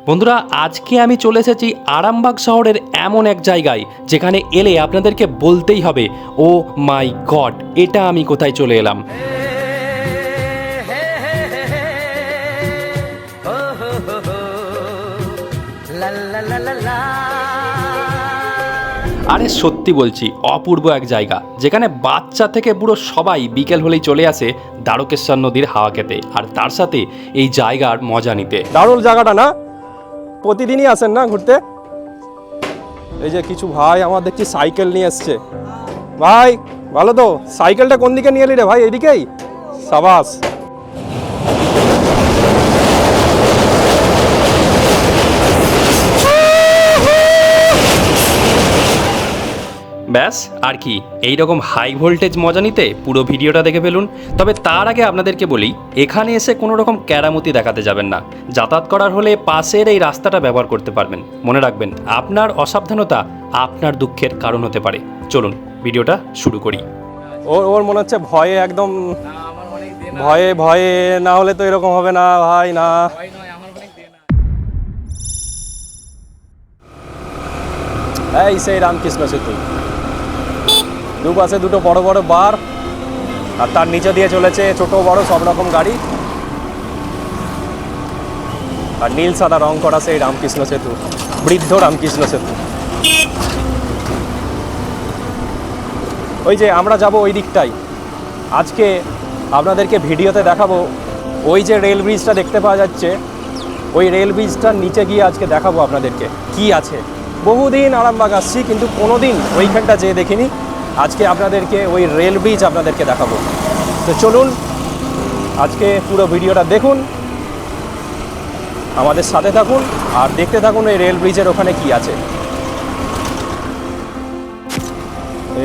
বন্ধুরা, আজকে আমি চলে এসেছি আরামবাগ শহরের এমন এক জায়গায় যেখানে এলে আপনাদেরকে বলতেই হবে, ও মাই গড, এটা আমি কোথায় চলে এলাম। আরে সত্যি বলছি, অপূর্ব এক জায়গা যেখানে বাচ্চা থেকে বুড়ো সবাই বিকেল হলেই চলে আসে দ্বারকেশ্বর নদীর হাওয়া খেতে আর তার সাথে এই জায়গার মজা নিতে। দারুণ জায়গাটা না? প্রতিদিনই আসেন না ঘুরতে? এই যে কিছু ভাই আমার দেখছি সাইকেল নিয়ে এসছে। ভাই ভালো তো? সাইকেলটা কোন দিকে নিয়ে এলি রে ভাই? এইদিকেই? সাবাস। ব্যাস, আর কি, এইরকম হাই ভোল্টেজ মজা নিতে পুরো ভিডিওটা দেখে ফেলুন। তবে তার আগে আপনাদেরকে বলি, এখানে এসে কোনো রকম ক্যারামতি দেখাতে যাবেন না। যাতায়াত করার হলে পাশের এই রাস্তাটা ব্যবহার করতে পারবেন। মনে রাখবেন, আপনার অসাবধানতা আপনার দুঃখের কারণ হতে পারে। চলুন ভিডিওটা শুরু করি। ওর মনে হচ্ছে ভয়ে একদম, ভয়ে ভয়ে না হলে তো এরকম হবে না ভাই, না। এই সেই রামকৃষ্ণ সেতু, দুপাশে দুটো বড় বড় বার, আর তার নিচে দিয়ে চলেছে ছোট বড় সব রকম গাড়ি, আর নীল সাদা রং করা সেই রামকৃষ্ণ সেতু, বৃদ্ধ রামকৃষ্ণ সেতু। ওই যে আমরা যাব ওই দিকটাই। আজকে আপনাদেরকে ভিডিওতে দেখাবো ওই যে রেল ব্রিজটা দেখতে পাওয়া যাচ্ছে, ওই রেল ব্রিজটার নিচে গিয়ে আজকে দেখাবো আপনাদেরকে কি আছে। বহুদিন আরামবাগ আসছি কিন্তু কোনো দিন ওইখানটা যেয়ে দেখিনি। আজকে আপনাদেরকে ওই রেল ব্রিজ আপনাদেরকে দেখাবো। তো চলুন আজকে পুরো ভিডিওটা দেখুন, আমাদের সাথে থাকুন আর দেখতে থাকুন এই রেল ব্রিজের ওখানে কি আছে।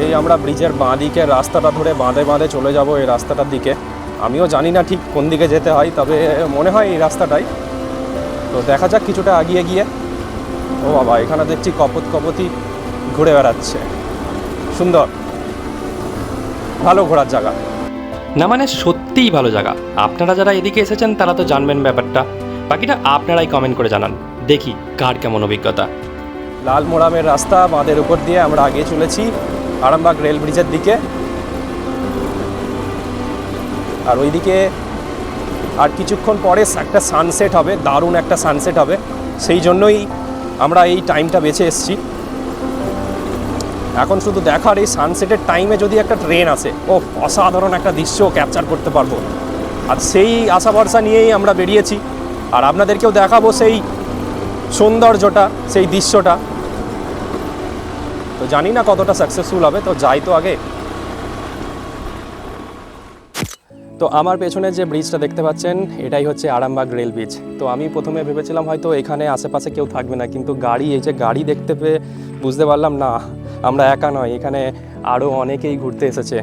এই আমরা ব্রিজের বাঁ দিকের রাস্তাটা ধরে বাঁধে বাঁধে চলে যাব এই রাস্তাটার দিকে। আমিও জানি না ঠিক কোন দিকে যেতে হয়, তবে মনে হয় এই রাস্তাটাই। তো দেখা যাক কিছুটা এগিয়ে গিয়ে। ও বাবা, এখানে দেখছি কপতি ঘুরে বেড়াচ্ছে, সুন্দর, ভালো ঘোরার জায়গা। না মানে সত্যিই ভালো জায়গা। আপনারা যারা এদিকে এসেছেন তারা তো জানবেন ব্যাপারটা, বাকিটা আপনারাই কমেন্ট করে জানান, দেখি কার কেমন অভিজ্ঞতা। লাল মোড়ামের রাস্তা বাঁধের উপর দিয়ে আমরা আগে চলেছি আরামবাগ রেল ব্রিজের দিকে। আর ওইদিকে আর কিছুক্ষণ পরে একটা সানসেট হবে, দারুণ একটা সানসেট হবে, সেই জন্যই আমরা এই টাইমটা বেছে এসেছি। এখন শুধু দেখার এই সানসেটের টাইমে যদি একটা ট্রেন আসে, ও অসাধারণ একটা দৃশ্য ক্যাপচার করতে পারবো। আর সেই আশা ভরসা নিয়েই আমরা বেরিয়েছি, আর আপনাদেরকেও দেখাবো সেই সৌন্দর্যটা, সেই দৃশ্যটা। তো জানি না কতটা সাকসেসফুল হবে, তো যাই তো আগে। তো আমার পেছনে যে ব্রিজটা দেখতে পাচ্ছেন এটাই হচ্ছে আরামবাগ রেল ব্রিজ। তো আমি প্রথমে ভেবেছিলাম হয়তো এখানে আশেপাশে কেউ থাকবে না, কিন্তু এই যে গাড়ি দেখতে পেয়ে বুঝতে পারলাম না, আমরা একা নয়, এখানে আরও অনেকেই ঘুরতে এসেছে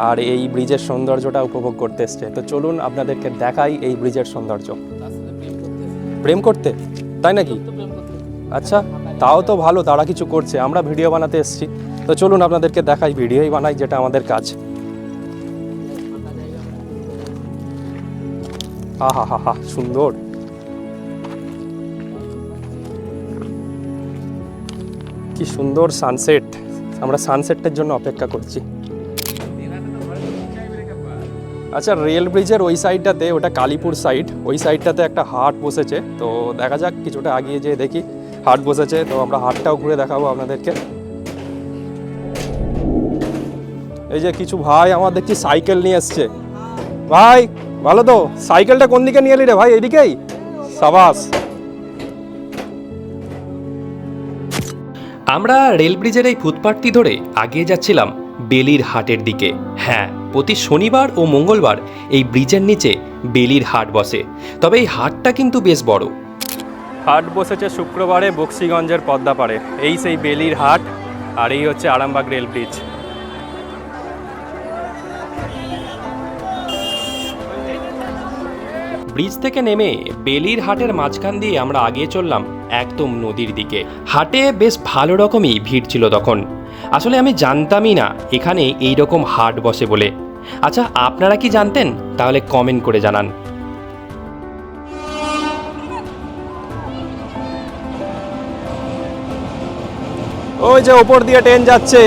আর এই ব্রিজের সৌন্দর্যটা উপভোগ করতে এসছে। তো চলুন আপনাদেরকে দেখাই এই ব্রিজের সৌন্দর্য। প্রেম করতে? তাই নাকি? আচ্ছা, তাও তো ভালো, তারা কিছু করছে, আমরা ভিডিও বানাতে এসেছি। তো চলুন আপনাদেরকে দেখাই, ভিডিওই বানাই, যেটা আমাদের কাজ। হা হা হা, সুন্দর। কি সুন্দর সানসেট, আমরা সানসেটের জন্য অপেক্ষা করছি। আচ্ছা, রেল ব্রিজের ওই সাইডটাতে, ওটা কালীপুর সাইড, ওই সাইডটাতে একটা হাট বসেছে। তো দেখা যাক, কিছুটা আগিয়ে যেয়ে দেখি হাট বসেছে। তো আমরা হাটটাও ঘুরে দেখাবো আপনাদেরকে। এই যে কিছু ভাই আমার দেখছি সাইকেল নিয়ে এসছে। ভাই ভালো তো? সাইকেলটা কোন দিকে নিয়ে এলি রে ভাই? এইদিকেই? সাবাস। আমরা রেল ব্রিজের এই ফুটপাথটি ধরে আগিয়ে যাচ্ছিলাম বেলির হাটের দিকে। হ্যাঁ, প্রতি শনিবার ও মঙ্গলবার এই ব্রিজের নিচে বেলির হাট বসে, তবে এই হাটটা কিন্তু বেশ বড়। হাট বসেছে শুক্রবারে বক্সিগঞ্জের পদ্মাপাড়ে। এই সেই বেলির হাট, আর এই হচ্ছে আরামবাগ রেল ব্রিজ। ব্রিজ থেকে নেমে বেলির হাটের মাঝখান দিয়ে আমরা আগিয়ে চললাম একদম নদীর দিকে। হাটে বেশ ভালো রকমই ভিড় ছিল তখন। আসলে আমি জানতামই না এখানে এই রকম হাট বসে বলে। আচ্ছা, আপনারা কি জানতেন? তাহলে কমেন্ট করে জানান। ওই যে ওপর দিয়ে ট্রেন যাচ্ছে।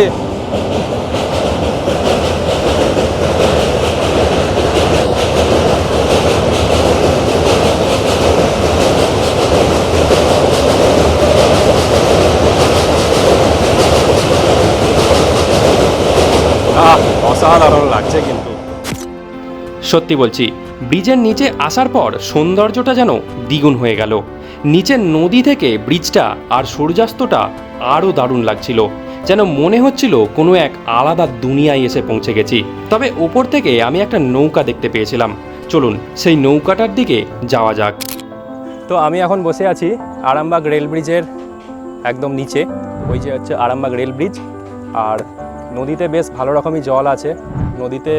অসাধারণ লাগছে কিন্তু। সত্যি বলছি, ব্রিজের নিচে আসার পর সৌন্দর্যটা যেন দ্বিগুণ হয়ে গেল। নিচের নদী থেকে ব্রিজটা আর সূর্যাস্তটা আরও দারুণ লাগছিল, যেন মনে হচ্ছিল কোনো এক আলাদা দুনিয়ায় এসে পৌঁছে গেছি। তবে ওপর থেকে আমি একটা নৌকা দেখতে পেয়েছিলাম, চলুন সেই নৌকাটার দিকে যাওয়া যাক। তো আমি এখন বসে আছি আরামবাগ রেল ব্রিজের একদম নিচে, ওই যে হচ্ছে আরামবাগ রেল ব্রিজ। আর নদীতে বেশ ভালো রকমই জল আছে, নদীতে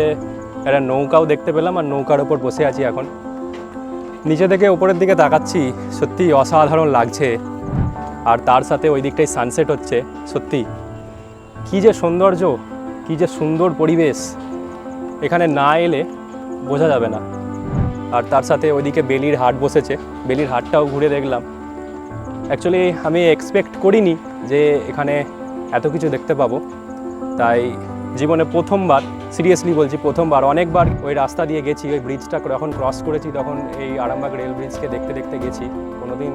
একটা নৌকাও দেখতে পেলাম, আর নৌকার ওপর বসে আছি এখন। নিচে থেকে ওপরের দিকে তাকাচ্ছি, সত্যি অসাধারণ লাগছে। আর তার সাথে ওই দিকটাই সানসেট হচ্ছে, সত্যি কী যে সৌন্দর্য, কী যে সুন্দর পরিবেশ, এখানে না এলে বোঝা যাবে না। আর তার সাথে ওইদিকে বেলির হাট বসেছে, বেলির হাটটাও ঘুরে দেখলাম। অ্যাকচুয়ালি আমি এক্সপেক্ট করিনি যে এখানে এত কিছু দেখতে পাবো, তাই জীবনে প্রথমবার, সিরিয়াসলি বলছি প্রথমবার, অনেকবার ওই রাস্তা দিয়ে গেছি, ওই ব্রিজটা যখন ক্রস করেছি তখন এই আরামবাগ রেল ব্রিজকে দেখতে দেখতে গেছি। কোনোদিন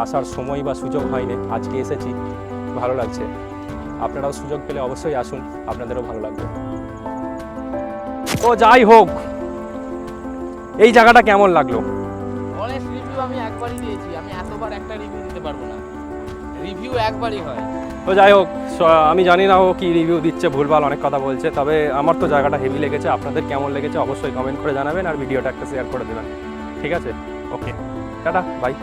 আসার সময় বা সুযোগ হয়নি, আজকে এসেছি, ভালো লাগছে। আপনারাও সুযোগ পেলে অবশ্যই আসুন, আপনাদেরও ভালো লাগবে। তো যাই হোক, এই জায়গাটা কেমন লাগলো? অনেস্ট রিভিউ আমি একবারই দিয়েছি, আমি এতবার একটা রিভিউ দিতে পারবো না, রিভিউ একবারই হয়। তো যাই হোক, আমি জানি না ও কি রিভিউ দিচ্ছে, ভুলভাল অনেক কথা বলছে, তবে আমার তো জায়গাটা হেভি লেগেছে। আপনাদের কেমন লেগেছে অবশ্যই কমেন্ট করে জানাবেন, আর ভিডিওটা একটা শেয়ার করে দেবেন। ঠিক আছে, ওকে, টাটা, বাই।